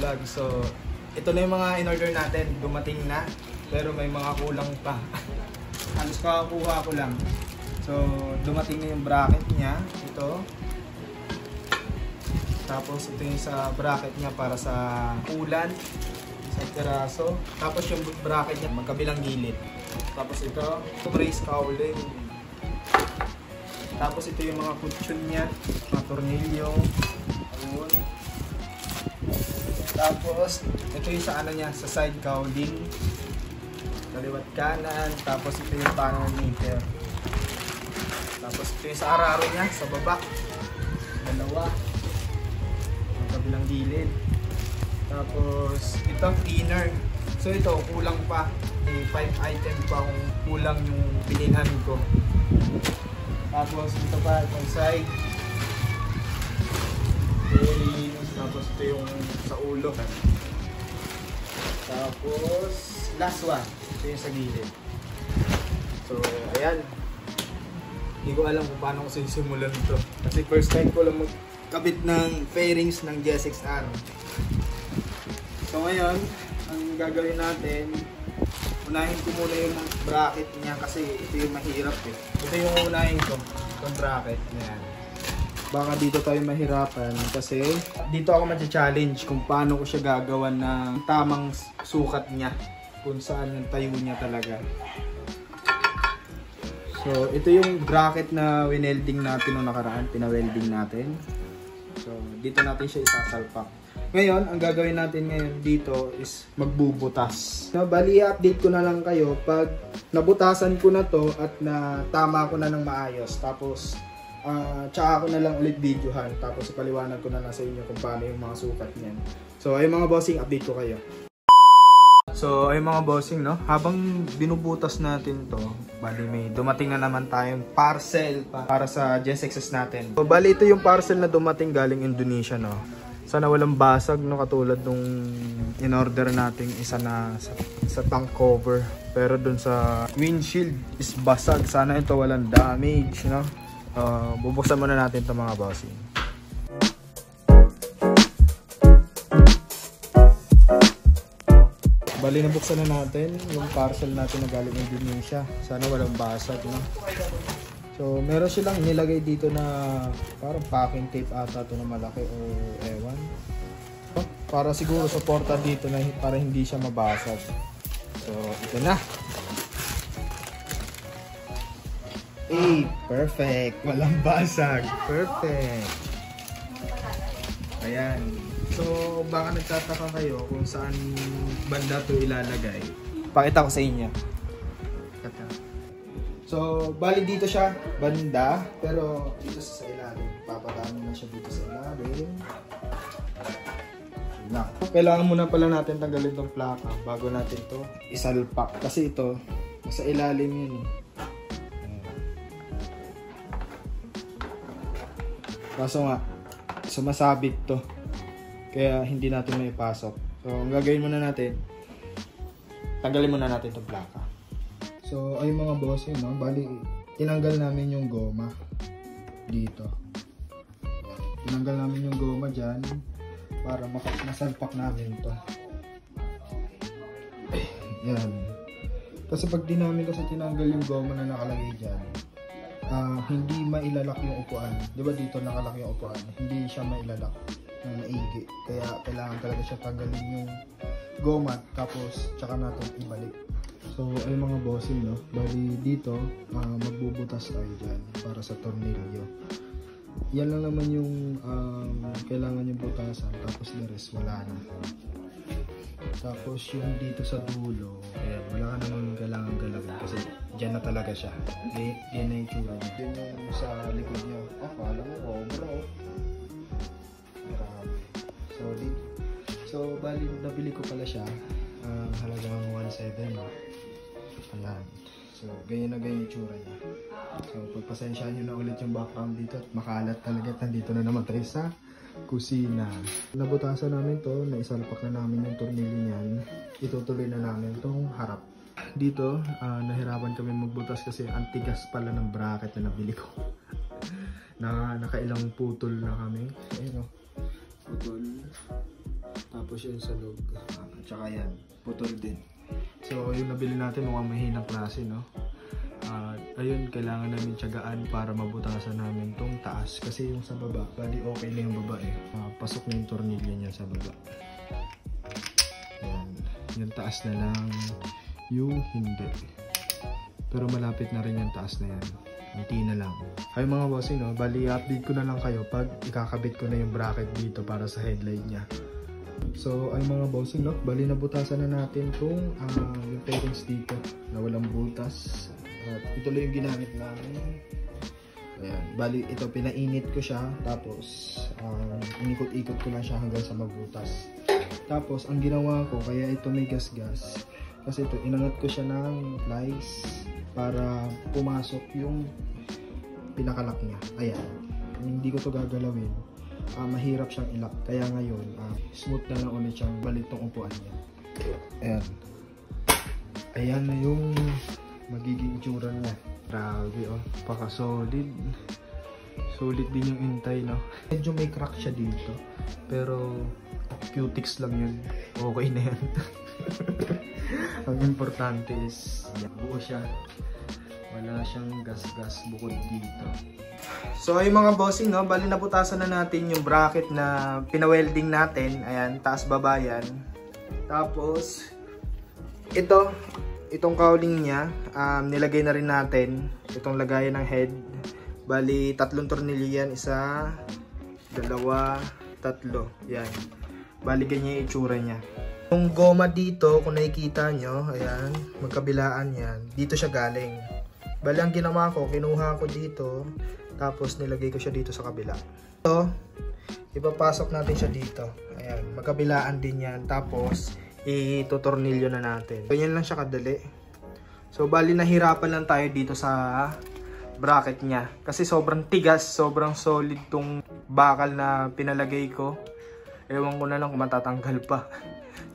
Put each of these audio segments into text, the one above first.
vlog. So, ito na yung mga in-order natin. Dumating na. Pero may mga kulang pa. Halos kakakuha ko lang. So, dumating na yung bracket niya. Ito. Tapos, ito yung sa bracket niya para sa ulan. Sa piraso. Tapos, yung bracket niya magkabilang gilid. Tapos, ito. Brace cowling. Tapos, ito yung mga kutsyon niya. Mga tornilyo. Ayun. Tapos, ito yung sa ano niya, sa side cowling. Kaliwat kanan. Tapos, ito yung panel meter. Tapos, ito yung sa araro niya, sa baba. Dalawa. Ang kabilang gilid. Tapos, ito, thinner. So, ito, kulang pa. May 5 item pa kung kulang yung binilhan ko. Tapos, ito pa, itong side. Tapos ito yung sa ulo. Tapos last one, ito yung sa gilid. So ayan. Hindi ko alam kung paano ko sisimulan ito. Kasi first time ko lang magkabit ng fairings ng GSX-R. So ngayon, ang gagawin natin, unahin ko muna yung bracket niya kasi ito yung mahirap eh. Ito yung unahin ko, itong bracket. Ayan. Baka dito tayo mahirapan kasi dito ako mag-challenge kung paano ko siya gagawan ng tamang sukat niya, kung saan yung tayo niya talaga. So ito yung bracket na winelding natin noong nakaraan, pinawelding natin. So dito natin siya isasalpak. Ngayon, ang gagawin natin ngayon dito is magbubutas. So, bali i-update ko na lang kayo pag nabutasan ko na to at na tama ko na ng maayos. Tapos tsaka ako na lang ulit videohan, tapos ipaliwanag ko na lang sa inyo kung paano yung mga sukat niyan. So ayun mga bossing, update ko kayo. So ayun mga bossing, no, habang binubutas natin to, bali may dumating na naman tayong parcel para sa GSX natin. So bali ito yung parcel na dumating galing Indonesia, no. Sana walang basag, no, katulad nung in-order nating isa na sa tank cover. Pero dun sa windshield is basag. Sana ito walang damage, no. Bubuksan muna natin ito mga bossing. Bali nabuksan na natin yung parcel natin na galing Indonesia. Sana walang basag, no? So meron silang nilagay dito na parang packing tape ata ito na malaki o ewan. Para siguro suporta dito na para hindi siya mabasag. So ito na. Perfect. Walang basag. Perfect. Ayan. So, baka nagtataka kayo kung saan banda ito ilalagay. Pakita ko sa inyo. So, bali dito siya, banda. Pero dito sa ilalim. Papataan mo na siya dito sa ilalim. Na. Kailangan muna pala natin tanggalin itong plaka bago natin to isalpak. Kasi ito, nasa ilalim yun eh. Kaso nga, sumasabit to. Kaya hindi natin may pasok. So, ang gagawin muna natin, tanggalin muna natin itong plaka. So, ay mga bossing, no? Bali, tinanggal namin yung goma dito. Tinanggal namin yung goma dyan para masalpak namin to. Yan. Kasi pag di namin kasi tinanggal yung goma na nakalagay dyan, hindi mailalak yung upuan. Diba dito nakalak yung upuan? Hindi siya mailalak ng maigi. Kaya kailangan talaga siya tanggalin yung goma tapos tsaka natin ibalik. So ay mga bossing, no? Bali dito magbubutas tayo dyan para sa tornilyo. Yan lang naman yung kailangan yung butasan, tapos the rest wala na. Tapos yung dito sa dulo, ayan, wala ka naman kailangan galawin kasi dyan na talaga siya. Yan na yung tsura niya. Yan yung sa likod niya. Alam mo, obra oh. Grabe. Solid. So, bali, nabili ko pala siya. Halagang 1.7. Ayan. So, ganyan na ganyan yung tsura niya. So, pagpasensyaan nyo na ulit yung background dito at makalat talaga. Nandito na naman tayo sa kusina. Nabutasan namin to, naisalpak na namin yung tornilyo niyan. Itutuloy na namin itong harap. Dito, nahirapan kami magbutas kasi antigas pala ng bracket na nabili ko. Nakailang putol na kami. Ayun o, putol. Tapos yung sa loob. At saka yan, putol din. So yung nabili natin mukhang mahinang klase, no? Ayun, kailangan namin tiyagaan para mabutasan namin tong taas. Kasi yung sa baba, bali okay na yung baba eh. Pasok na yung tornilyo niya sa baba. Yan. Yung taas na lang yung hindi. Pero malapit na rin yung taas na yan. Hindi na lang. Ay mga bossing, no? Bali update ko na lang kayo pag ikakabit ko na yung bracket dito para sa headlight niya. So ay mga bossing, no? Bali nabutasan na natin kung yung fairings dito na walang butas. At ito lang yung ginamit namin. Ayan. Bali ito pinainit ko siya. Tapos inikot-ikot ko lang siya hanggang sa magbutas. Tapos ang ginawa ko, kaya ito may gas-gas. Kasi ito, inangat ko siya ng plies para pumasok yung pinakalak niya. Ayan. Hindi ko to gagalawin. Mahirap siyang ilak. Kaya ngayon, smooth na lang ulit siyang balik tong upuan niya. Ayan. Ayan na yung magiging itsura niya. Grabe, oh. Paka-solid. Solid din yung intay, no? Medyo may crack siya dito. Pero, cutics lang yun. Okay na yan. Ang importante is, buo siya. Wala siyang gas-gas bukod dito. So ay mga bossing, no, bali naputasan na natin yung bracket na pinawelding natin. Ayan, taas baba yan. Tapos itong cowling niya, nilagay na rin natin itong lagayan ng head. Bali 3 tornilyo yan, 1, 2, 3. Yan. Bali ganyan yung itsura niya. Yung goma dito, kung nakikita nyo, ayan, magkabilaan yan. Dito siya galing. Bali ang ginawa ko, kinuha ko dito, tapos nilagay ko siya dito sa kabila. So, ipapasok natin siya dito. Ayan, magkabilaan din yan. Tapos, itutornilyo na natin. Ganyan lang siya kadali. So, bali nahirapan lang tayo dito sa bracket niya. Kasi sobrang tigas, sobrang solid tong bakal na pinalagay ko. Ewan ko na lang kung matatanggal pa.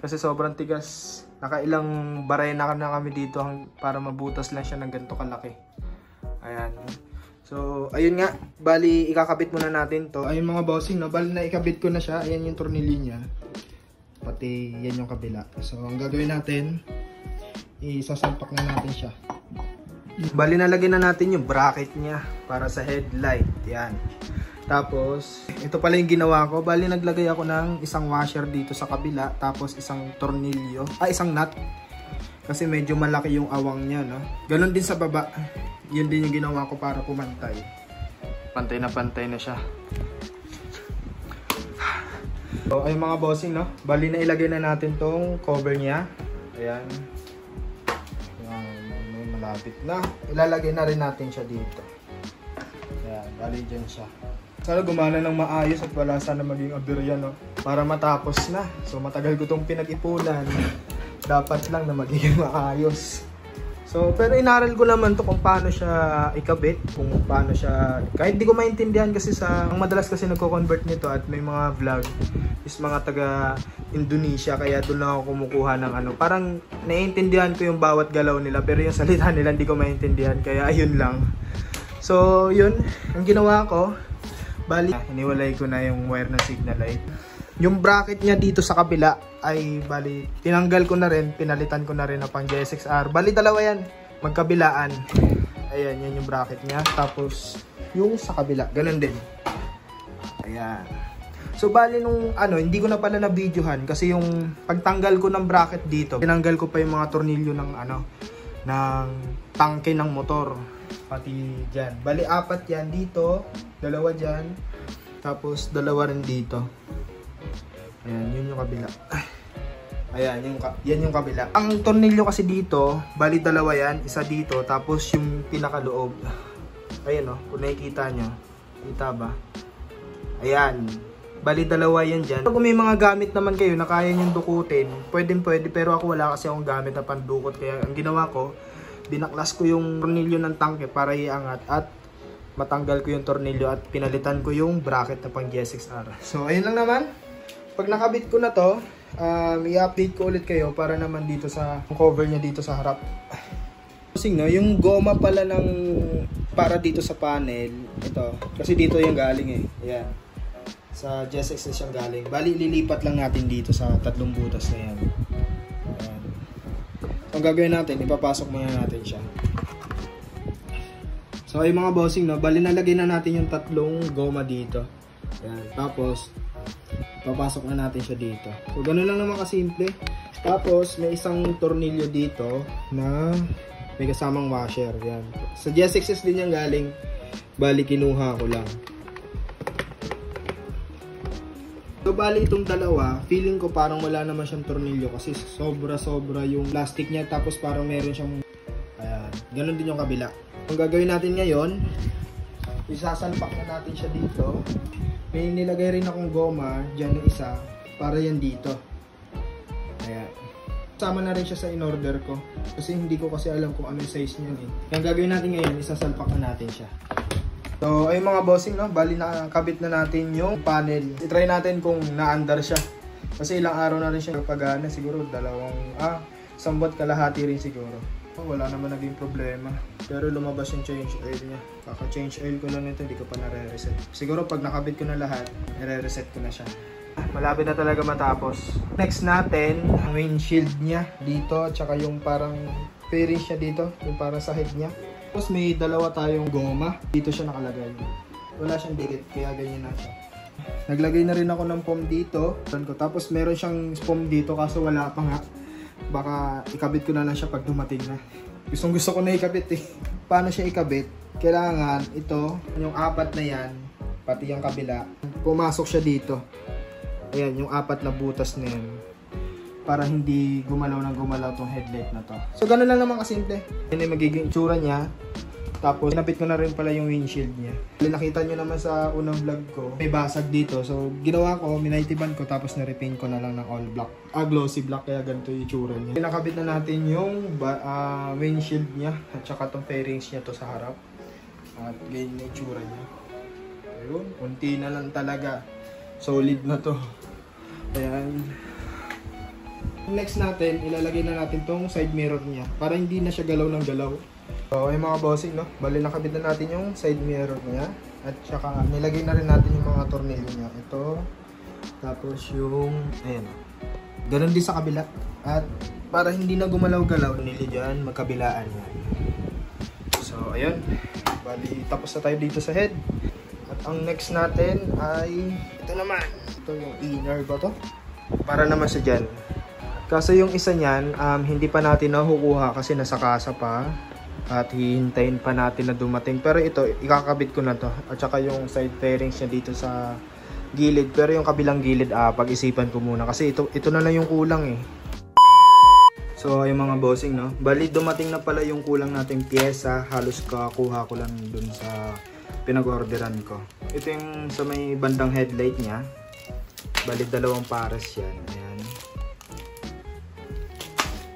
Kasi sobrang tigas. Nakailang barena na kami dito para mabutas lang siya ng ganito kalaki. Ayan. So, ayun nga. Bali, ikakabit muna natin to. Ayun mga bossing, no? Bali na ikabit ko na siya. Ayan yung tornilyo niya. Pati yan yung kabila. So, ang gagawin natin, isasalpak na natin siya. Bali, nalagyan na natin yung bracket niya para sa headlight. Yan. Tapos, ito pala yung ginawa ko. Bali, naglagay ako ng isang washer dito sa kabila. Tapos, isang tornilyo. Isang nut. Kasi medyo malaki yung awang niya, no? Ganon din sa baba. Yun din yung ginawa ko para pumantay. Pantay na siya. So, ay mga bossing, no? Bali, na ilagay na natin tong cover niya. Ayan. Ayan. Malapit na. Ilalagay na rin natin siya dito. Ayan. Bali, dyan siya. Sana gumana ng maayos at wala sana maging aberya, no? Para matapos na. So matagal ko itong pinag-ipunan. Dapat lang na magiging maayos. So pero inaral ko naman to kung paano siya ikabit. Kung paano siya... Kahit di ko maintindihan kasi ang madalas kasi nagko-convert nito at may mga vlog is mga taga Indonesia. Kaya doon lang ako kumukuha ng ano. Parang naiintindihan ko yung bawat galaw nila. Pero yung salita nila hindi ko maintindihan. Kaya ayun lang. So yun. Ang ginawa ko, bali, iniwalay ko na yung wire ng signal light. Yung bracket niya dito sa kabila ay bali, tinanggal ko na rin, pinalitan ko na rin na pang J6R. Bali, dalawa yan, magkabilaan. Ayan, yan yung bracket niya. Tapos, yung sa kabila, ganun din. Ayan. So, bali nung, hindi ko na pala na-videohan kasi yung pagtanggal ko ng bracket dito, tinanggal ko pa yung mga tornilyo ng, ng tangke ng motor. Pati dyan. Bali, 4 yan dito. 2 dyan. Tapos, 2 rin dito. Ayan, yun yung kabila. Ayan, yan yung kabila. Ang tornilyo kasi dito, bali 2 yan. Isa dito. Tapos, yung pinakaloob. Ayan, kung nakikita nyo. Kita ba? Ayan. Bali, 2 yan dyan. Kung may mga gamit naman kayo na kaya nyo dukutin, pwede. Pero ako wala kasi akong gamit na pandukot. Kaya, ang ginawa ko, binaklas ko yung tornilyo ng tangke para iangat at matanggal ko yung tornilyo at pinalitan ko yung bracket na pang G6R. So ayun lang naman. Pag nakabit ko na to, i-update ko ulit kayo para naman dito sa cover niya dito sa harap. Yung goma pala ng para dito sa panel, ito. Kasi dito yung galing eh. Ayan. Sa GSX siyang galing. Bali, lilipat lang natin dito sa tatlong butas na yan. Ayan. So, ang gagawin natin, ipapasok muna natin siya. So, ay mga bossing, no? Bali, nalagay na natin yung tatlong goma dito. Ayan. Tapos, ipapasok na natin siya dito. So, ganun lang naman kasimple. Tapos, may isang tornilyo dito na may kasamang washer. Ayan. Sa GSX din yung galing. Bali, kinuha ko lang. So, bali itong dalawa, feeling ko parang wala naman siyang tornilyo kasi sobra-sobra yung plastic niya, tapos parang meron siyang, ayan, ganun din yung kabila. Ang gagawin natin ngayon, isasalpak na natin siya dito. May nilagay rin akong goma, dyan yung isa, para yan dito. Ayan. Sama na rin siya sa in-order ko, kasi hindi ko kasi alam kung ano yung size niyan eh. Ang gagawin natin ngayon, isasalpak na natin siya. So, ay mga bossing, no? Bali nakakabit na natin yung panel. I-try natin kung naandar siya. Kasi ilang araw na rin siya pagana. Siguro isang buwan kalahati rin siguro. Wala naman naging problema. Pero lumabas yung change oil niya. Kaka-change oil ko lang nito, hindi ko pa nare-reset. Siguro pag nakabit ko na lahat, nare-reset ko na siya. Malapit na talaga matapos. Next natin, ang windshield niya dito. Tsaka yung parang fairings niya dito. Yung parang sa head niya. Tapos may dalawa tayong goma. Dito siya nakalagay. Wala siyang dikit, kaya ganyan na siya. Naglagay na rin ako ng foam dito. Tapos meron siyang foam dito kaso wala pa nga. Baka ikabit ko na lang siya pag dumating na. Gusto ko na ikabit eh. Paano siya ikabit? Kailangan ito, yung apat na yan, pati yung kabila, pumasok siya dito. Ayan, yung apat na butas na yan. Para hindi gumalaw tong headlight na to. So, ganun lang naman kasimple. Yan yung magiging itsura niya. Tapos, napit ko na rin pala yung windshield niya. Nakita nyo naman sa unang vlog ko, may basag dito. So, ginawa ko, minaitiban ko, tapos na-repaint ko na lang ng all black. Glossy black, kaya ganito yung itsura niya. Nakabit na natin yung windshield niya, at saka tong fairings niya to sa harap. At ganyan yung itsura niya. Ayun, unti na lang talaga. Solid na to. Ayan. Next natin, ilalagay na natin tong side mirror niya para hindi na siya galaw ng galaw. So, ay mga bossing, no? Bali, nakabit na natin yung side mirror niya. At saka, nilagay na rin natin yung mga tornilyo niya. Ito. Tapos yung, ayan. Ganon din sa kabila. At para hindi na gumalaw-galaw, nili dyan, magkabilaan niya. So, ayun. Bali, tapos na tayo dito sa head. At ang next natin ay, ito naman. Ito yung inner ba to? Para naman sa dyan. Kaso yung isa niyan, hindi pa natin nakukuha kasi nasa kasa pa. At hihintayin pa natin na dumating. Pero ito, ikakabit ko na to. At saka yung side fairings niya dito sa gilid. Pero yung kabilang gilid, pag-isipan ko muna. Kasi ito na lang yung kulang eh. So, yung mga bossing, no? Bali, dumating na pala yung kulang nating pyesa. Halos kakuha ko lang dun sa pinag-orderan ko. Ito yung sa may bandang headlight niya. Bali, 2 pares yan. Ayan.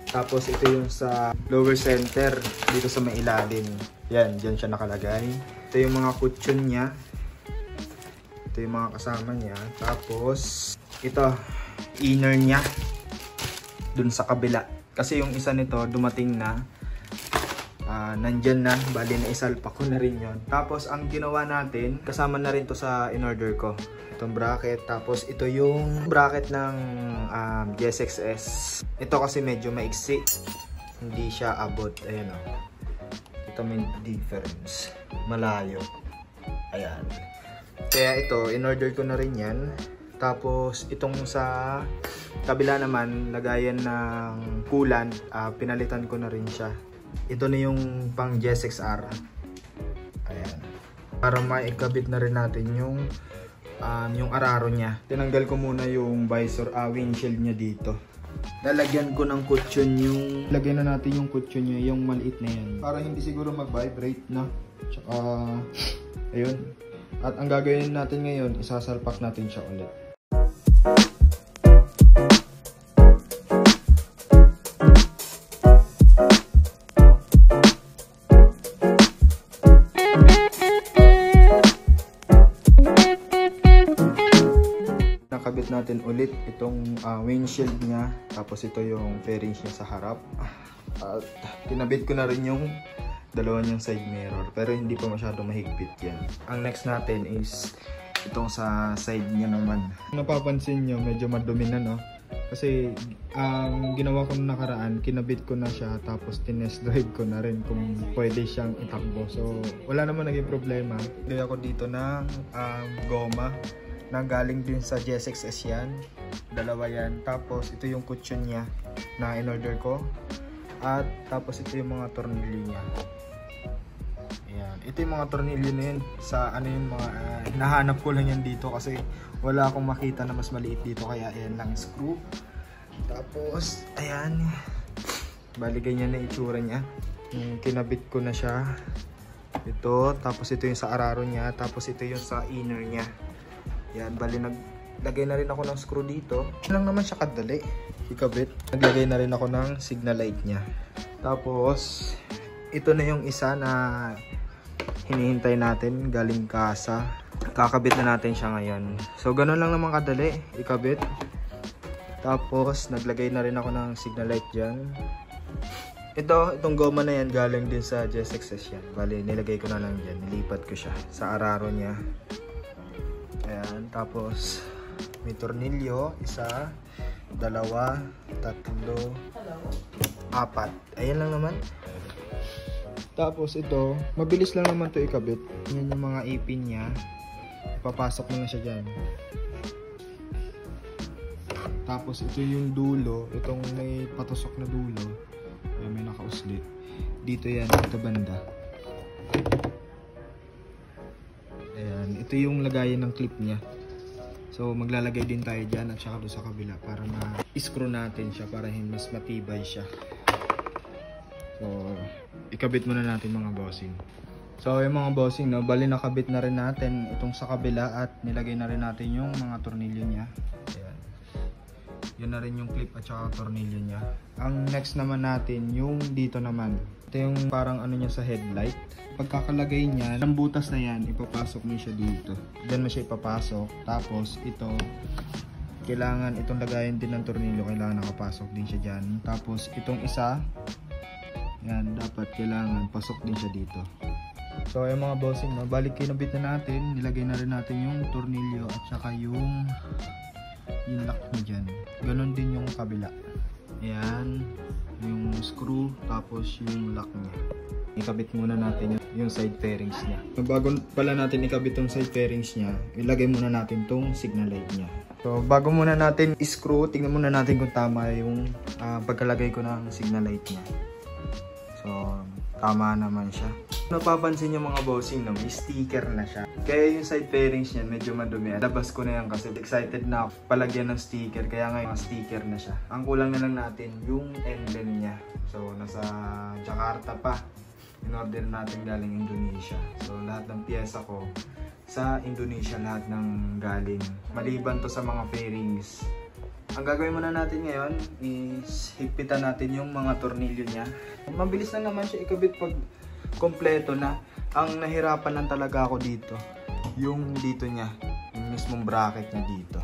Tapos ito yung sa lower center dito sa may ilalim. Yan, dyan siya nakalagay. Ito yung mga cushion niya. Ito yung mga kasama niya. Tapos ito, inner niya dun sa kabila. Kasi yung isa nito dumating na. Nandyan na, bali na isalpak ko na rin yon. Tapos ang ginawa natin, kasama na rin to sa in-order ko. Itong bracket, tapos ito yung bracket ng GSX-S. Ito kasi medyo maiksi, hindi siya abot. Ayan o, ito may difference, malayo. Ayan, kaya ito in-order ko na rin yan. Tapos itong sa kabila naman, lagayan ng coolant, pinalitan ko na rin siya. Ito na yung pang GSX-R. Ayan, para maikabit na rin natin yung araro niya. Tinanggal ko muna yung visor, windshield niya dito. Lalagyan ko ng cushion yung, lagyan na natin yung cushion niya, yung maliit na yan. Para hindi siguro mag-vibrate na. Tsaka, ayun. At ang gagawin natin ngayon, isasalpak natin siya ulit. Nakabit natin ulit itong windshield niya, tapos ito yung fairings niya sa harap. At kinabit ko na rin yung dalawa niyang side mirror, pero hindi pa masyado mahigpit yan. Ang next natin is itong sa side niya naman. Napapansin nyo, medyo madumi na, no? Kasi ang ginawa ko nung nakaraan, kinabit ko na siya tapos tinest drive ko na rin kung pwede siyang itakbo. So wala naman naging problema. Bili ako dito ng goma na galing din sa GSX-S yan. Dalawa yan. Tapos ito yung cushion niya na in-order ko. At tapos ito yung mga tornilyo niya. Ayan. Ito yung mga tornilyo na yun. Sa ano yung mga nahanap ko lang yan dito kasi wala akong makita na mas maliit dito. Kaya ayan lang screw. Tapos ayan. Bali ganyan na itsura niya. Kinabit ko na siya. Ito. Tapos ito yung sa araro niya. Tapos ito yung sa inner niya. Ayan. Bali naglagay na rin ako ng screw dito. Lang naman siya kadali ikabit. Naglagay na rin ako ng signal light niya. Tapos ito na yung isa na hinihintay natin galing kasa. Kakabit na natin siya ngayon. So ganun lang naman kadali ikabit. Tapos naglagay na rin ako ng signal light dyan. Itong goma na yan galing din sa GSX-S yan. Bali nilagay ko na lang dyan. Nilipat ko siya sa araro niya. Ayan. Tapos may tornilyo. Isa, dalawa, tatlo, apat. Ayan lang naman. Tapos ito, mabilis lang naman to ikabit. Yan yung mga ipin niya. Papasok mo na siya dyan. Tapos ito yung dulo. Itong may patusok na dulo. Ayan, may nakauslit. Dito yan, ito banda. Ayan, ito yung lagayan ng clip niya. So maglalagay din tayo dyan at saka doon sa kabila para ma-screw natin siya para mas matibay siya. So ikabit muna natin mga bossing. So yung mga bossing, no, bali nakabit na rin natin itong sa kabila at nilagay na rin natin yung mga tornilyo niya. Ayan. Yun na rin yung clip at saka tornilyo niya. Ang next naman natin yung dito naman. Ito yung parang ano niya sa headlight. Pagkakalagay niya, ang butas na yan, ipapasok mo siya dito. Diyan mo siya ipapasok. Tapos ito, kailangan itong lagayan din ng tornilyo, kailangan nakapasok din siya dyan. Tapos itong isa, yan, dapat kailangan pasok din siya dito. So yung mga bossing, no, balik kinabit na natin, nilagay na rin natin yung tornilyo at saka yung lock niya dyan. Ganon din yung kabila. Ayan, yung screw, tapos yung lock niya. Ikabit muna natin yung side fairings niya. Bago pala natin ikabit yung side fairings niya, ilagay muna natin tong signal light niya. So bago muna natin screw, tingnan muna natin kung tama yung pagkalagay ko ng signal light niya. So tama naman siya. Napapansin yung mga bossing, no, may sticker na siya. Kaya yung side fairings niya medyo madumi. Labas ko na yan kasi excited na ako palagyan ng sticker. Kaya nga yung sticker na siya. Ang kulang na lang natin yung emblem niya. So nasa Jakarta pa. In-order natin galing Indonesia. So lahat ng piyesa ko sa Indonesia, lahat ng galing. Maliban to sa mga fairings. Ang gagawin muna natin ngayon is higpitan natin yung mga tornilyo niya. Mabilis na naman siya ikabit pag kompleto na. Ang nahirapan lang talaga ako dito, yung dito niya, yung mismong bracket niya dito.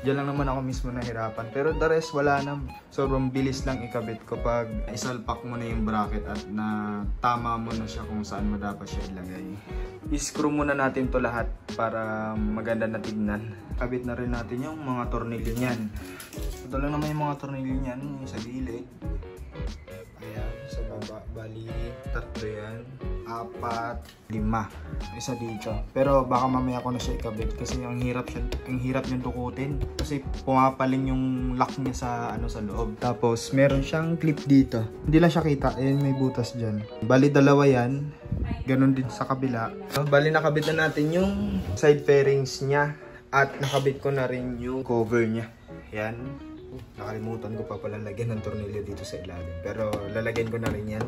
Diyan lang naman ako mismo nahirapan. Pero the rest wala na. Sobrang bilis lang ikabit ko pag isalpak mo na yung bracket at na tama mo na siya kung saan mo dapat siya ilagay. I-screw muna natin to lahat para maganda na tignan. Kabit na rin natin yung mga tornilyo niyan. Ito lang naman yung mga tornilyo niyan, yung sa gilid. Ayan, sa baba. Bali, 3 yan. 4, 5. Isa dito. Pero baka mamaya ko na siya ikabit kasi ang hirap niyang tukutin. Kasi pumapaling yung lock niya sa sa loob. Tapos meron siyang clip dito. Hindi lang siya kita. Ayan, may butas dyan. Bali, 2 yan. Ganon din sa kabila. Bali, nakabit na natin yung side fairings niya. At nakabit ko na rin yung cover niya. Yan. Nakalimutan ko pa pala lagyan ng tornilyo dito sa ilalim. Pero lalagyan ko na rin yan.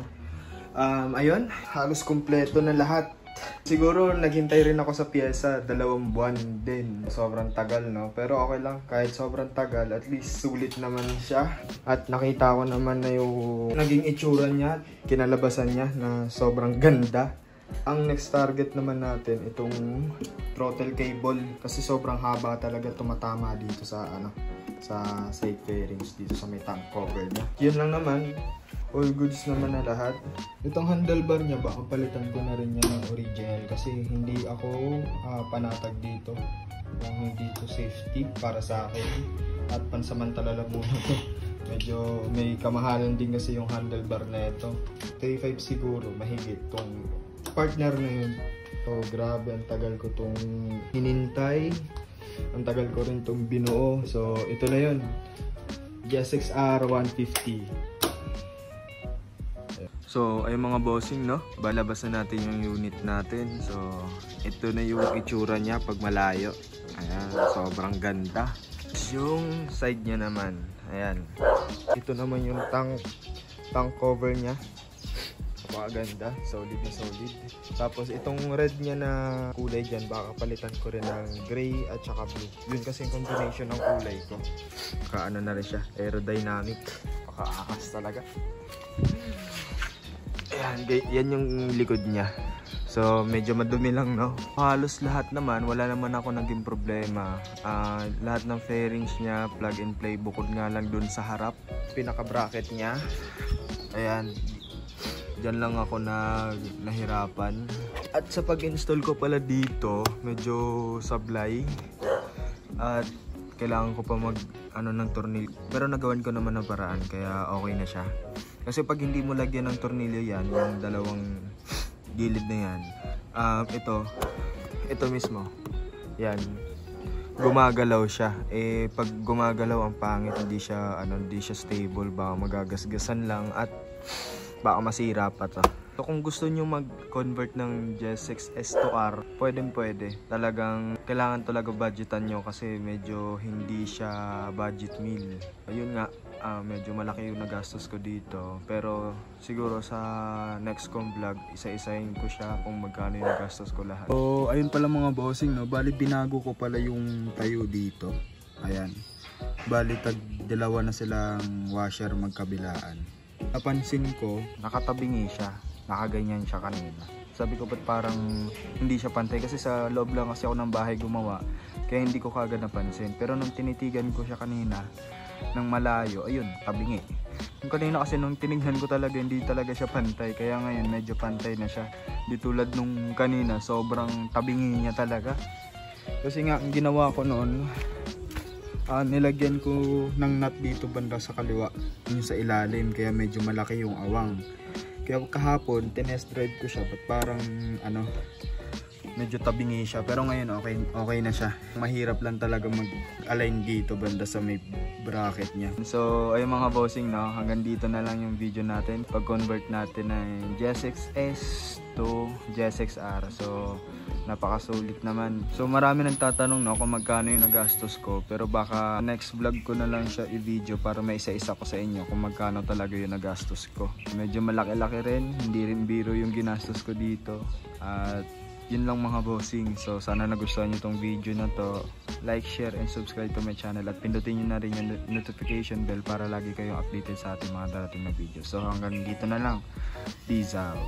Ayun, halos kumpleto na lahat. Siguro naghintay rin ako sa pyesa 2 buwan din. Sobrang tagal, no? Pero okay lang, kahit sobrang tagal, at least sulit naman siya. At nakita ko naman na yung naging itsura niya, kinalabasan niya na sobrang ganda. Ang next target naman natin, itong throttle cable. Kasi sobrang haba talaga, tumatama dito sa sa side fairings, dito sa may tank cover niya. Yun lang naman. all goods naman na lahat. Itong handlebar niya, baka palitan ko na rin yan ng original kasi hindi ako panatag dito. Kung dito safety para sa akin at pansamantala lang muna to. Medyo may kamahalan din kasi yung handlebar na ito. 3.5 siguro, mahigit tong partner na yun. So grabe, ang tagal ko tong hinintay. Ang tagal ko rin tong binuo. So ito na yun, Jessex R150. So ay mga bossing, no, balabas na natin yung unit natin. So ito na yung itsura niya pag malayo. Ayan, sobrang ganda. Yung side niya naman, ayan, ito naman yung tank cover niya. Napakaganda, solid na solid. Tapos itong red niya na kulay dyan, baka palitan ko rin ng gray at saka blue. Yun kasi yung combination ng kulay ko. Kaano na rin siya, aerodynamic. Pakaakas talaga. Ayan, yan yung likod niya. So medyo madumi lang, no. Halos lahat naman, wala naman ako naging problema. Lahat ng fairings niya plug and play, bukod nga lang dun sa harap, pinaka bracket niya. Ayan, dyan lang ako nahirapan. At sa pag-install ko pala dito, medyo sablay. At kailangan ko pa ng tornilyo. Pero nagawan ko naman ng paraan, kaya okay na siya. Kasi pag hindi mo lagyan ng tornilyo yan, yung dalawang gilid na yan, ito mismo, yan, gumagalaw siya. Pag gumagalaw ang pangit, hindi siya stable, baka magagasgasan lang at baka masira pa to. So kung gusto nyo mag-convert ng Jessex S to R, pwede. Talagang kailangan talaga budgetan nyo kasi medyo hindi siya budget meal. Ayun nga, medyo malaki yung nagastos ko dito. Pero siguro sa next kong vlog, isa-isahin ko siya kung magkano yung nagastos ko lahat. So ayun pala mga bossing, no? Bali binago ko pala yung tayo dito. Ayan. Bali dalawa na silang washer magkabilaan. Napansin ko, nakatabingi siya. Nakaganyan siya kanina. Sabi ko ba't parang hindi siya pantay kasi sa loob lang kasi ako ng bahay gumawa. Kaya hindi ko kagad napansin. Pero nung tinitigan ko siya kanina ng malayo, ayun, tabingi. Yung kanina kasi nung tinignan ko talaga, hindi talaga siya pantay. Kaya ngayon medyo pantay na siya. Di tulad nung kanina, sobrang tabingi niya talaga. Kasi nga, ang ginawa ko noon, nilagyan ko ng nut dito banda sa kaliwa, yung sa ilalim, kaya medyo malaki yung awang. Kaya kahapon, tinest drive ko siya, but parang medyo tabingi siya. Pero ngayon okay na siya. Mahirap lang talaga mag-align dito banda sa may bracket niya. So ayun mga bossing, no, hanggang dito na lang yung video natin. Pag-convert natin ng Jessex S to Jessex R. So napakasulit naman. So marami nagtatanong, no, kung magkano yung nagastos ko. Pero baka next vlog ko na lang siya i-video para may isa-isa ko sa inyo kung magkano talaga yung nagastos ko. Medyo malaki-laki rin, hindi rin biro yung ginastos ko dito. At yun lang mga bossing. So sana nagustuhan nyo tong video na to. Like, share, and subscribe to my channel. At pindutin nyo na rin yung notification bell para lagi kayong updated sa ating mga darating na video. So hanggang dito na lang. Peace out.